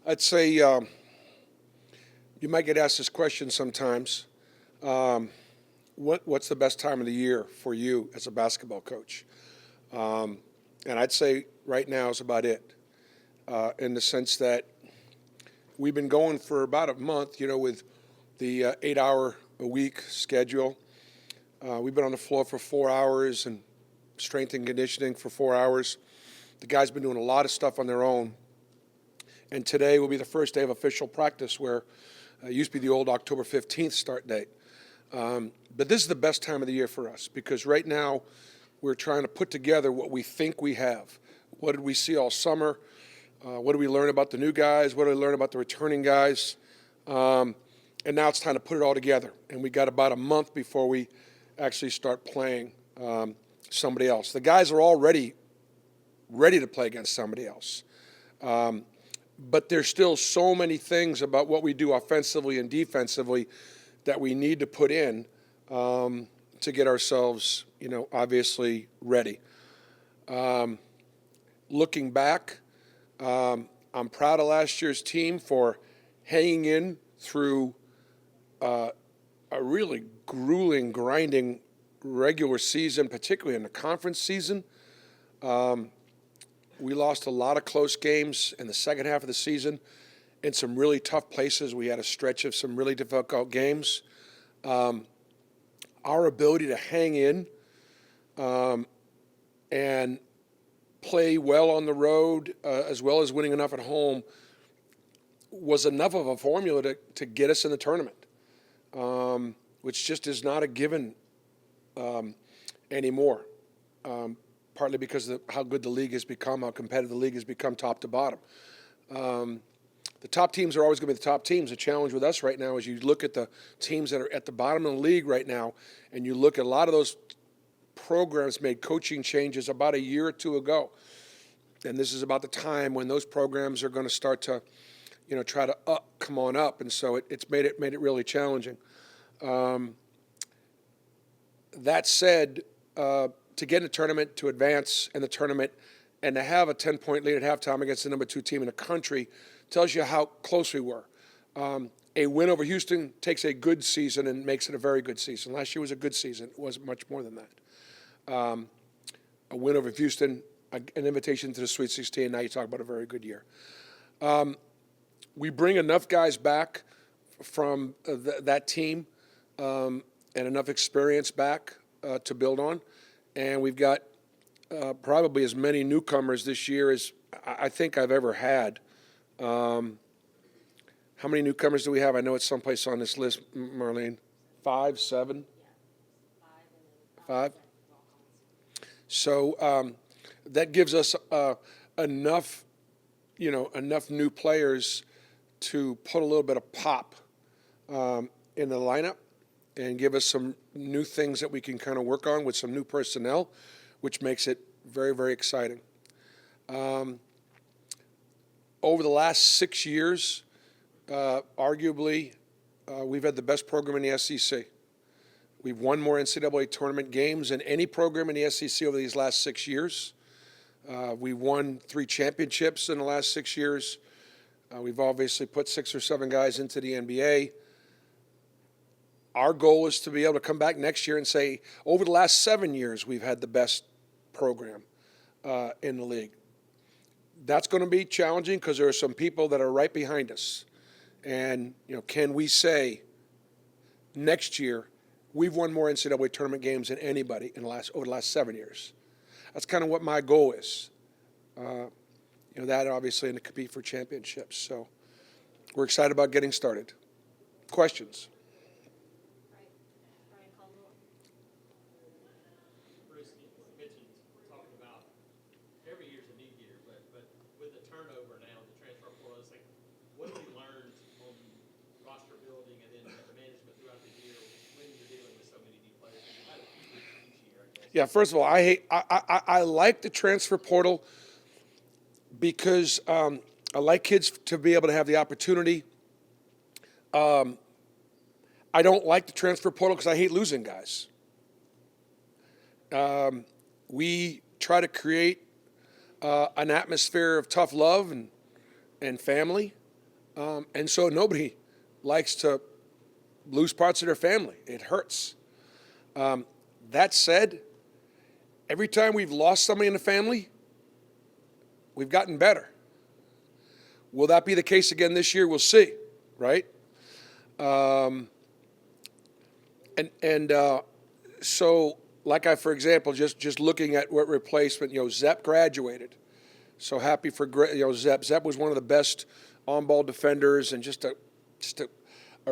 I'd say you might get asked this question sometimes. Um, what's the best time of the year for you as a basketball coach? Um, and I'd say right now is about it, in the sense that we've been going for about a month, with the 8 hour a week schedule. We've been on the floor for 4 hours and strength and conditioning for 4 hours. The guys been doing a lot of stuff on their own. And today will be the first day of official practice where it used to be the old October 15th start date. But this is the best time of the year for us because right now we're trying to put together what we think we have. What did we see all summer? What did we learn about the new guys? What did we learn about the returning guys? And now it's time to put it all together. And we got about a month before we actually start playing somebody else. The guys are already ready to play against somebody else. But there's still so many things about what we do offensively and defensively that we need to put in to get ourselves, obviously ready. Looking back, I'm proud of last year's team for hanging in through a really grueling, grinding regular season, particularly in the conference season. We lost a lot of close games in the second half of the season in some really tough places. We had a stretch of some really difficult games. Our ability to hang in and play well on the road, as well as winning enough at home, was enough of a formula to get us in the tournament, which just is not a given anymore. Partly because of how good the league has become, how competitive the league has become top to bottom. The top teams are always going to be the top teams. The challenge with us right now is you look at the teams that are at the bottom of the league right now, and you look at a lot of those programs made coaching changes about a year or two ago. And this is about the time when those programs are going to start to, try to come on up. And so it's made it really challenging. That said, to get in the tournament, to advance in the tournament, and to have a 10-point lead at halftime against the number 2 team in the country tells you how close we were. A win over Houston takes a good season and makes it a very good season. Last year was a good season. It wasn't much more than that. A win over Houston, an invitation to the Sweet 16, now you talk about a very good year. We bring enough guys back from that team and enough experience back to build on. And we've got probably as many newcomers this year as I think I've ever had. How many newcomers do we have? I know it's someplace on this list, Marlene. 5, 7? 5? So that gives us enough, enough new players to put a little bit of pop in the lineup and give us some new things that we can kind of work on with some new personnel, which makes it very, very exciting. Over the last 6 years, arguably, we've had the best program in the SEC. We've won more NCAA tournament games than any program in the SEC over these last 6 years. We've won 3 championships in the last 6 years. We've obviously put 6 or 7 guys into the NBA. Our goal is to be able to come back next year and say, over the last 7 years, we've had the best program in the league. That's going to be challenging because there are some people that are right behind us. And, can we say next year we've won more NCAA tournament games than anybody over the last 7 years? That's kind of what my goal is. That obviously and to compete for championships. So we're excited about getting started. Questions? Yeah, first of all, I like the transfer portal because I like kids to be able to have the opportunity. I don't like the transfer portal because I hate losing guys. We try to create an atmosphere of tough love and family. And so nobody likes to lose parts of their family. It hurts. That said, every time we've lost somebody in the family, we've gotten better. Will that be the case again this year? We'll see, right? Um, so, for example, just looking at what replacement, Zepp graduated. So happy for Zepp. Zepp was one of the best on-ball defenders and just a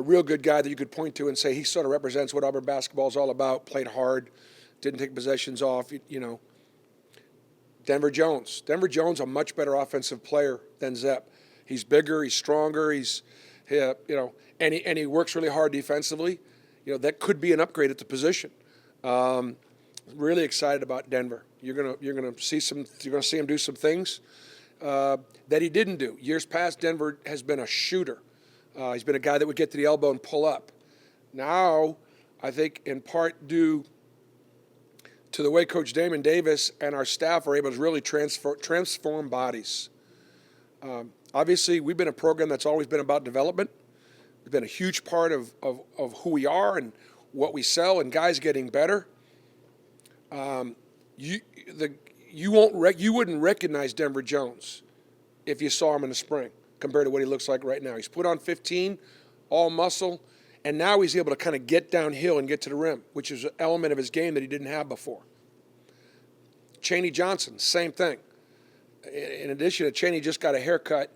real good guy that you could point to and say he sort of represents what Auburn basketball is all about. Played hard, didn't take possessions off. Denver Jones. Denver Jones, a much better offensive player than Zepp. He's bigger, he's stronger, and he works really hard defensively. That could be an upgrade at the position. Really excited about Denver. You're gonna see him do some things that he didn't do. Years past, Denver has been a shooter. He's been a guy that would get to the elbow and pull up. Now, I think in part due to the way Coach Damon Davis and our staff are able to really transform bodies. Obviously, we've been a program that's always been about development. It's been a huge part of who we are and what we sell, and guys getting better. You wouldn't recognize Denver Jones if you saw him in the spring compared to what he looks like right now. He's put on 15, all muscle, and now he's able to kind of get downhill and get to the rim, which is an element of his game that he didn't have before. Chaney Johnson, same thing. In addition, Chaney just got a haircut,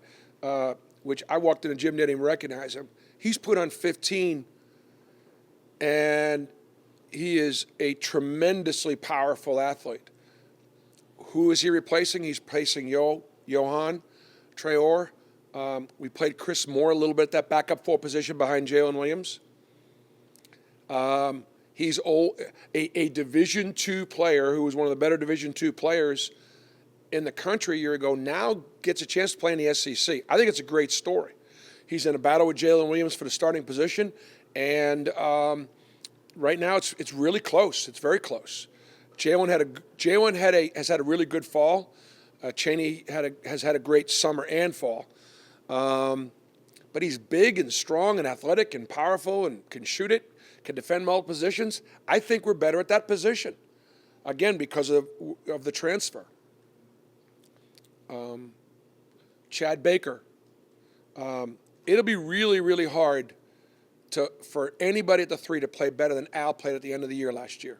which I walked in the gym, didn't even recognize him. He's put on 15, and he is a tremendously powerful athlete. Who is he replacing? He's replacing Johan Traore. We played Chris Moore a little bit at that backup four position behind Jalen Williams. He's a Division II player who was one of the better Division II players in the country a year ago, now gets a chance to play in the SEC. I think it's a great story. He's in a battle with Jalen Williams for the starting position, and right now it's really close. It's very close. Jalen has had a really good fall. Chaney has had a great summer and fall. But he's big and strong and athletic and powerful and can shoot it, can defend multiple positions. I think we're better at that position, again, because of the transfer. Chad Baker. It'll be really, really hard for anybody at the three to play better than Al played at the end of the year last year.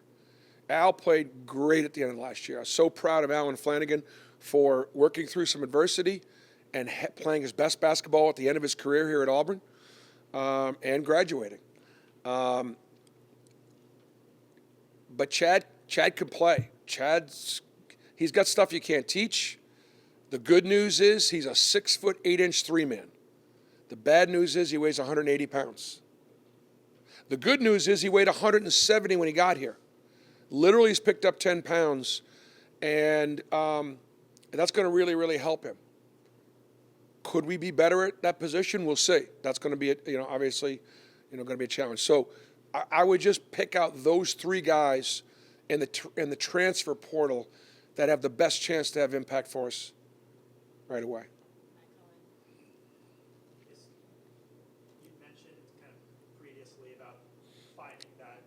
Al played great at the end of last year. I was so proud of Alan Flanagan for working through some adversity and playing his best basketball at the end of his career here at Auburn and graduating. But Chad can play. He's got stuff you can't teach. The good news is he's a 6'8" 3-man. The bad news is he weighs 180 pounds. The good news is he weighed 170 when he got here. Literally, he's picked up 10 pounds, and that's going to really, really help him. Could we be better at that position? We'll see. That's going to be, obviously, going to be a challenge. So I would just pick out those three guys in the transfer portal that have the best chance to have impact for us right away. You mentioned kind of previously about finding that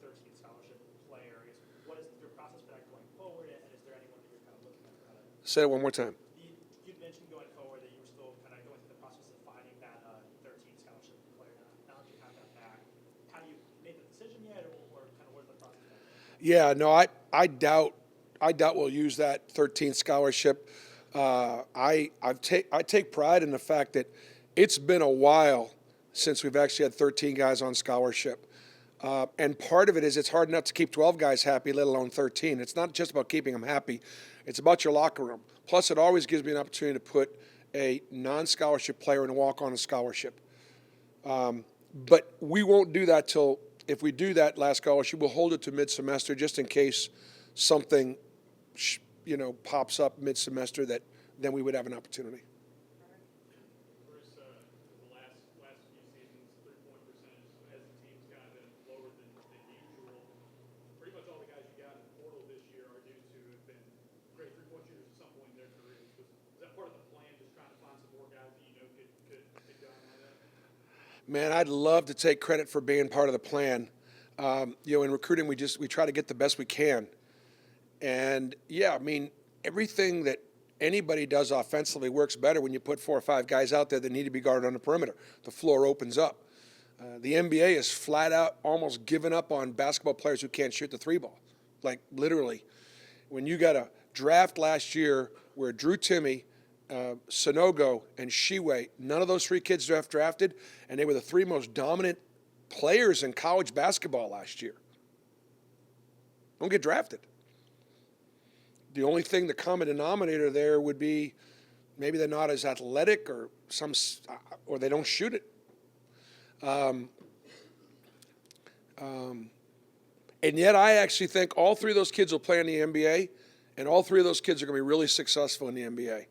13 scholarship player. What is your process for that going forward, and is there anyone that you're kind of looking at for that? Say it one more time. You mentioned going forward that you were still kind of going through the process of finding that 13 scholarship player. Now that you have that back, have you made the decision yet, or kind of where's the process at? Yeah, no, I doubt we'll use that 13 scholarship. I take pride in the fact that it's been a while since we've actually had 13 guys on scholarship. And part of it is it's hard enough to keep 12 guys happy, let alone 13. It's not just about keeping them happy. It's about your locker room. Plus, it always gives me an opportunity to put a non-scholarship player in a walk-on a scholarship. But we won't do that till, if we do that last scholarship, we'll hold it to mid-semester just in case something pops up mid-semester that then we would have an opportunity. Bruce, the last few seasons, three-point percentage as the team's kind of been lower than usual. Pretty much all the guys you got in the portal this year are due to have been great three-point shooters at some point in their careers. Was that part of the plan, just trying to find some more guys that could go Man, I'd love to take credit for being part of the plan. In recruiting, we try to get the best we can. And yeah, I mean, everything that anybody does offensively works better when you put 4 or 5 guys out there that need to be guarded on the perimeter. The floor opens up. The NBA is flat out almost given up on basketball players who can't shoot the 3-ball. Like literally, when you got a draft last year where Drew Timme, Sonogo, and Shiwei, none of those 3 kids drafted, and they were the 3 most dominant players in college basketball last year. Don't get drafted. The only thing, the common denominator there would be maybe they're not as athletic or they don't shoot it. And yet I actually think all 3 of those kids will play in the NBA, and all 3 of those kids are going to be really successful in the NBA.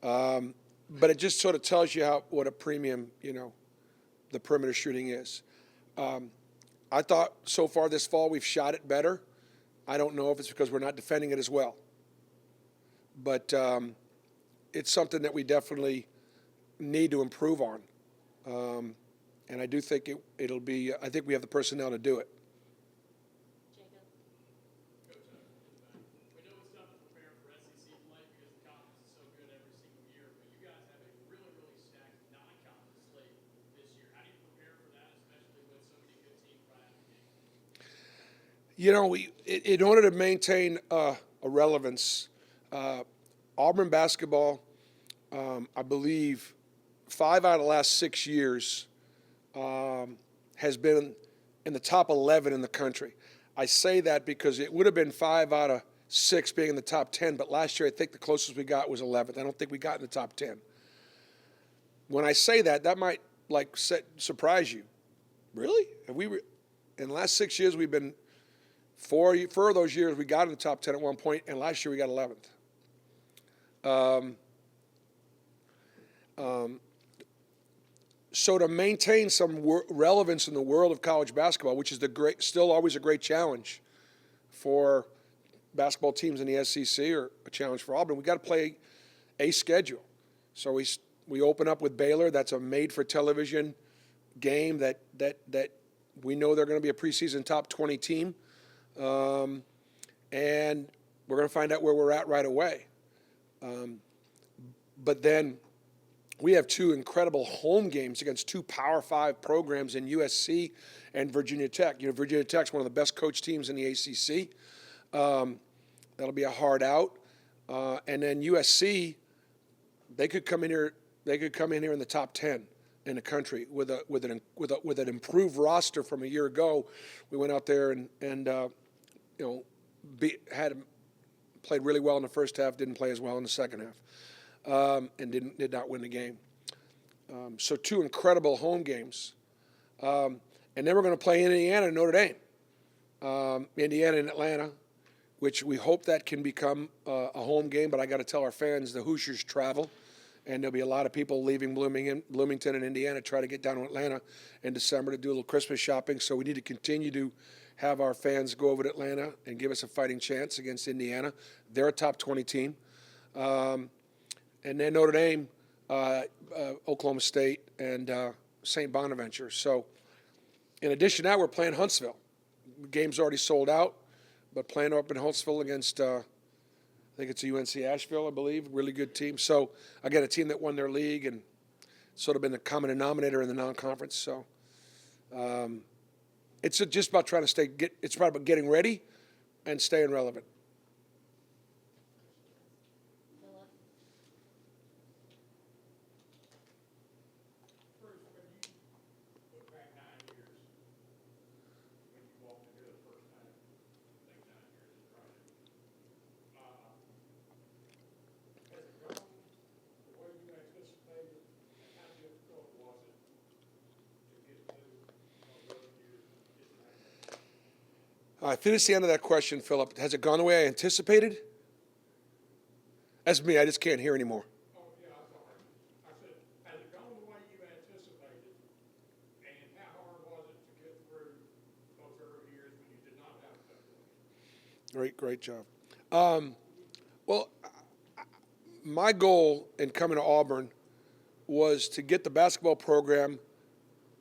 But it just sort of tells you what a premium, the perimeter shooting is. I thought so far this fall we've shot it better. I don't know if it's because we're not defending it as well. But it's something that we definitely need to improve on. And I do think it'll be, I think we have the personnel to do it. Jacob? We know it's tough to prepare for SEC play because the conference is so good every single year, but you guys have a really, really stacked non-conference slate this year. How do you prepare for that, especially with so many good teams right out of the gate? In order to maintain a relevance, Auburn basketball, I believe 5 out of the last 6 years has been in the top 11 in the country. I say that because it would have been 5 out of 6 being in the top 10, but last year I think the closest we got was 11th. I don't think we got in the top 10. When I say that, that might surprise you. Really? In the last 6 years we've been 4 of those years we got in the top 10 at one point, and last year we got 11th. So to maintain some relevance in the world of college basketball, which is still always a great challenge for basketball teams in the SEC or a challenge for Auburn, we got to play a schedule. So we open up with Baylor. That's a made-for-television game that we know they're going to be a preseason top 20 team, and we're going to find out where we're at right away. But then we have 2 incredible home games against 2 Power 5 programs in USC and Virginia Tech. Virginia Tech's one of the best coached teams in the ACC. That'll be a hard out. And then USC, they could come in here. They could come in here in the top 10 in the country with an improved roster from a year ago. We went out there and played really well in the first half. Didn't play as well in the second half. And did not win the game. So 2 incredible home games. And then we're going to play Indiana and Notre Dame. Indiana and Atlanta, which we hope that can become a home game. But I got to tell our fans the Hoosiers travel, and there'll be a lot of people leaving Bloomington and Indiana to try to get down to Atlanta in December to do a little Christmas shopping. So we need to continue to have our fans go over to Atlanta and give us a fighting chance against Indiana. They're a top 20 team. And then Notre Dame, Oklahoma State, and St. Bonaventure. So in addition to that, we're playing Huntsville. The game's already sold out, but playing up in Huntsville against, I think it's a UNC Asheville, I believe, really good team. So again, a team that won their league and sort of been the common denominator in the non-conference. So it's just about trying to it's about getting ready and staying relevant. I finished the end of that question, Philip. Has it gone the way I anticipated? That's me. I just can't hear anymore. Oh, yeah, I'm sorry. I said, has it gone the way you anticipated, and how hard was it to get through those early years when you did not have a separation? Great job. Well, my goal in coming to Auburn was to get the basketball program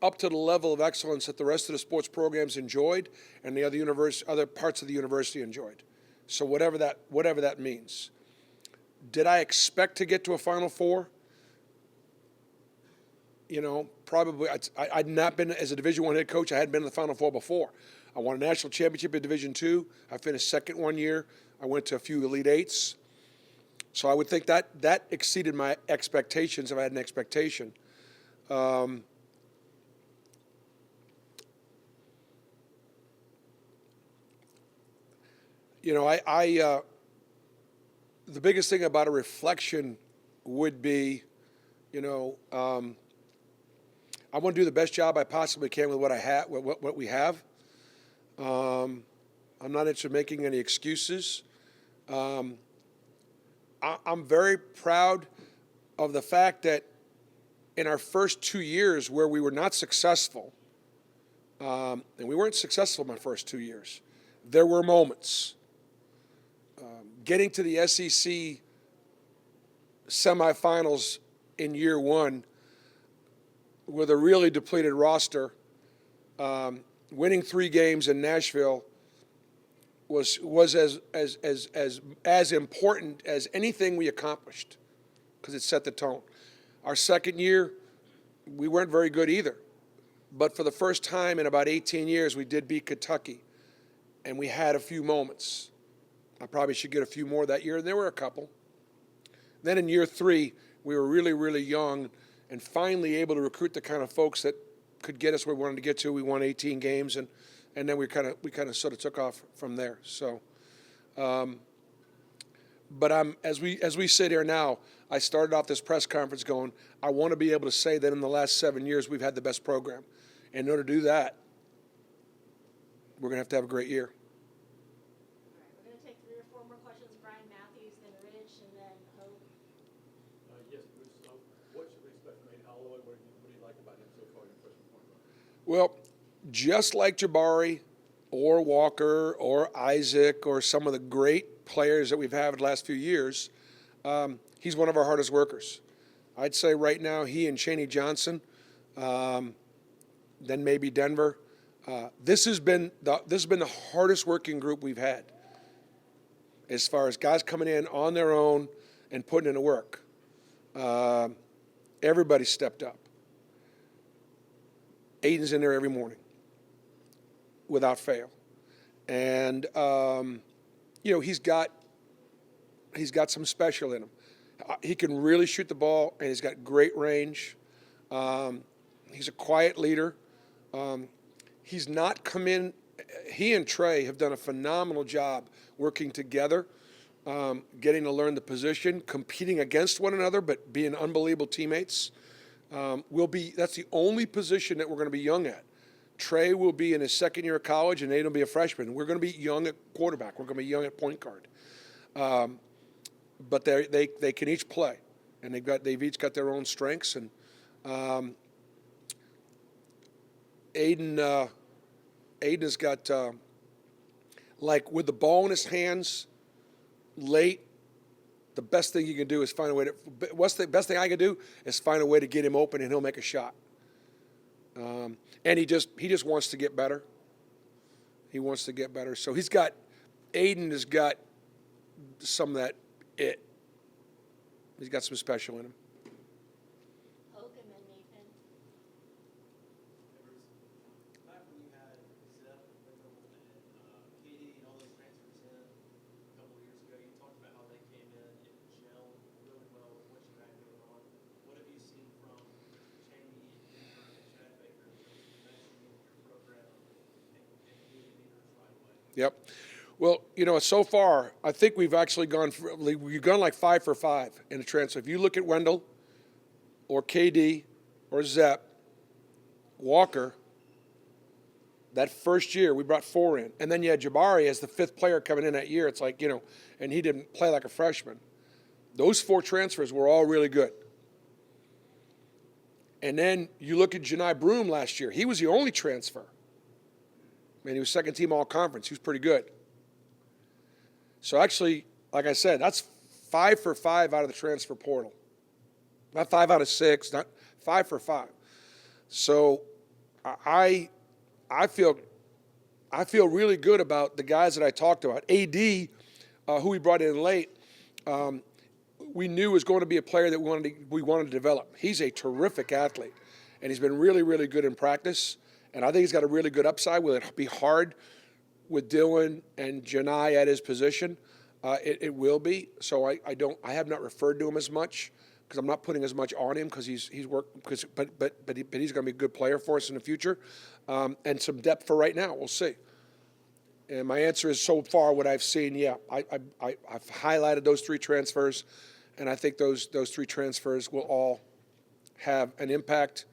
up to the level of excellence that the rest of the sports programs enjoyed and the other parts of the university enjoyed. So whatever that means. Did I expect to get to a Final Four? You know, probably. I'd not been, as a Division I head coach, I hadn't been in the Final Four before. I won a national championship in Division II. I finished second one year. I went to a few Elite Eights. So I would think that exceeded my expectations if I had an expectation. You know, the biggest thing about a reflection would be, you know, I want to do the best job I possibly can with what I have, what we have. I'm not interested in making any excuses. I'm very proud of the fact that in our first 2 years where we were not successful, and we weren't successful in my first 2 years, there were moments. Getting to the SEC semifinals in year one with a really depleted roster, winning 3 games in Nashville was as important as anything we accomplished because it set the tone. Our second year, we weren't very good either. But for the first time in about 18 years, we did beat Kentucky, and we had a few moments. I probably should get a few more that year, and there were a couple. Then in year 3, we were really, really young and finally able to recruit the kind of folks that could get us where we wanted to get to. We won 18 games, and then we kind of sort of took off from there. So, but as we sit here now, I started off this press conference going, I want to be able to say that in the last 7 years we've had the best program. And in order to do that, we're going to have a great year. All right, we're going to take 3 or 4 more questions. Brian Matthews, then Rich, and then Hope. Yes, Bruce. What should we expect from Aiden Holloway? What do you like about him so far in your freshman point guard? Well, just like Jabari or Walker or Isaac or some of the great players that we've had the last few years, he's one of our hardest workers. I'd say right now he and Chaney Johnson, then maybe Denver. This has been the hardest working group we've had as far as guys coming in on their own and putting in the work. Everybody stepped up. Aiden's in there every morning without fail. And, you know, he's got some special in him. He can really shoot the ball, and he's got great range. He's a quiet leader. He's not come in. He and Trey have done a phenomenal job working together, getting to learn the position, competing against one another, but being unbelievable teammates. That's the only position that we're going to be young at. Trey will be in his second year of college, and Aiden will be a freshman. We're going to be young at quarterback. We're going to be young at point guard. But they can each play, and they've each got their own strengths. And Aiden has got like with the ball in his hands late. The best thing you can do is find a way to. What's the best thing I can do is find a way to get him open, and he'll make a shot. And he just wants to get better. He wants to get better. So Aiden has got some of that it. He's got some special in him. Hope, and then Nathan. Back when you had Zep, Wendell, and KD and all those transfers in a couple of years ago, you talked about how they came in and gelled really well with what you had going on. What have you seen from Chaney, Denver, and Chad Baker in terms of meshing with your program and moving leaders right away? Yep. Well, you know, so far, I think we've actually we've gone like 5 for 5 in the transfer. If you look at Wendell or KD or Zep, Walker, that first year we brought 4 in. And then you had Jabari as the 5th player coming in that year. It's like, you know, and he didn't play like a freshman. Those 4 transfers were all really good. And then you look at Janai Broom last year. He was the only transfer. And he was second team all conference. He was pretty good. So actually, like I said, that's 5 for 5 out of the transfer portal. Not 5 out of 6, not 5 for 5. So I feel really good about the guys that I talked about. AD, who we brought in late, we knew was going to be a player that we wanted to develop. He's a terrific athlete, and he's been really, really good in practice. And I think he's got a really good upside. Will it be hard with Dylan and Janai at his position? It will be. So I have not referred to him as much because I'm not putting as much on him because he's worked. But he's going to be a good player for us in the future, and some depth for right now. We'll see. And my answer is, so far, what I've seen, yeah, I've highlighted those 3 transfers, and I think those 3 transfers will all have an impact.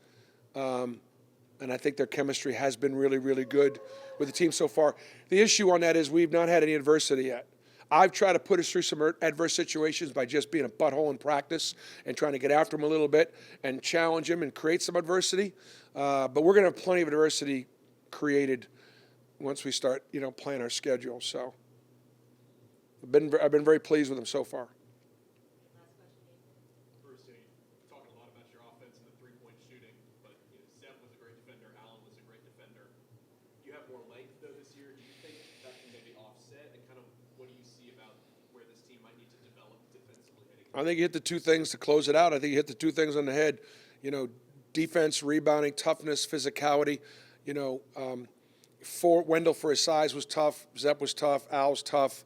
And I think their chemistry has been really, really good with the team so far. The issue on that is we've not had any adversity yet. I've tried to put us through some adverse situations by just being a butthole in practice and trying to get after them a little bit and challenge them and create some adversity. But we're going to have plenty of adversity created once we start, playing our schedule. So I've been very pleased with them so far. Bruce, you're talking a lot about your offense and the three-point shooting, but Zeb was a great defender, Allen was a great defender. You have more length, though, this year. Do you think that can maybe offset? And kind of what do you see about where this team might need to develop defensively heading? I think you hit the 2 things to close it out. I think you hit the 2 things on the head. Defense, rebounding, toughness, physicality. Wendell for his size was tough. Zep was tough. Al's tough.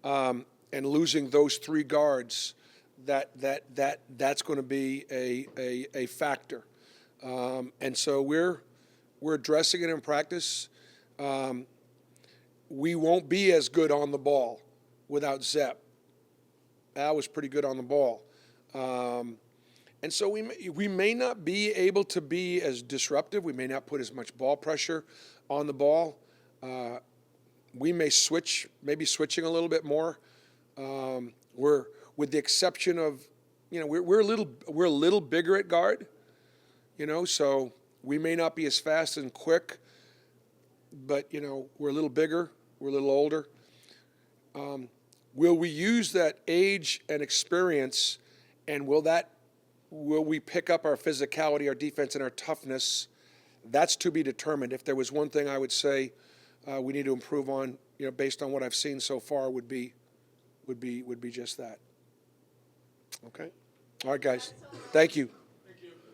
And losing those 3 guards, that's going to be a factor. And so we're addressing it in practice. We won't be as good on the ball without Zep. Al was pretty good on the ball. And so we may not be able to be as disruptive. We may not put as much ball pressure on the ball. We may maybe switching a little bit more. We're, with the exception of, we're a little bigger at guard, so we may not be as fast and quick, but, we're a little bigger, we're a little older. Will we use that age and experience, and will we pick up our physicality, our defense, and our toughness? That's to be determined. If there was one thing I would say we need to improve on, based on what I've seen so far, would be just that. Okay? All right, guys. Thank you.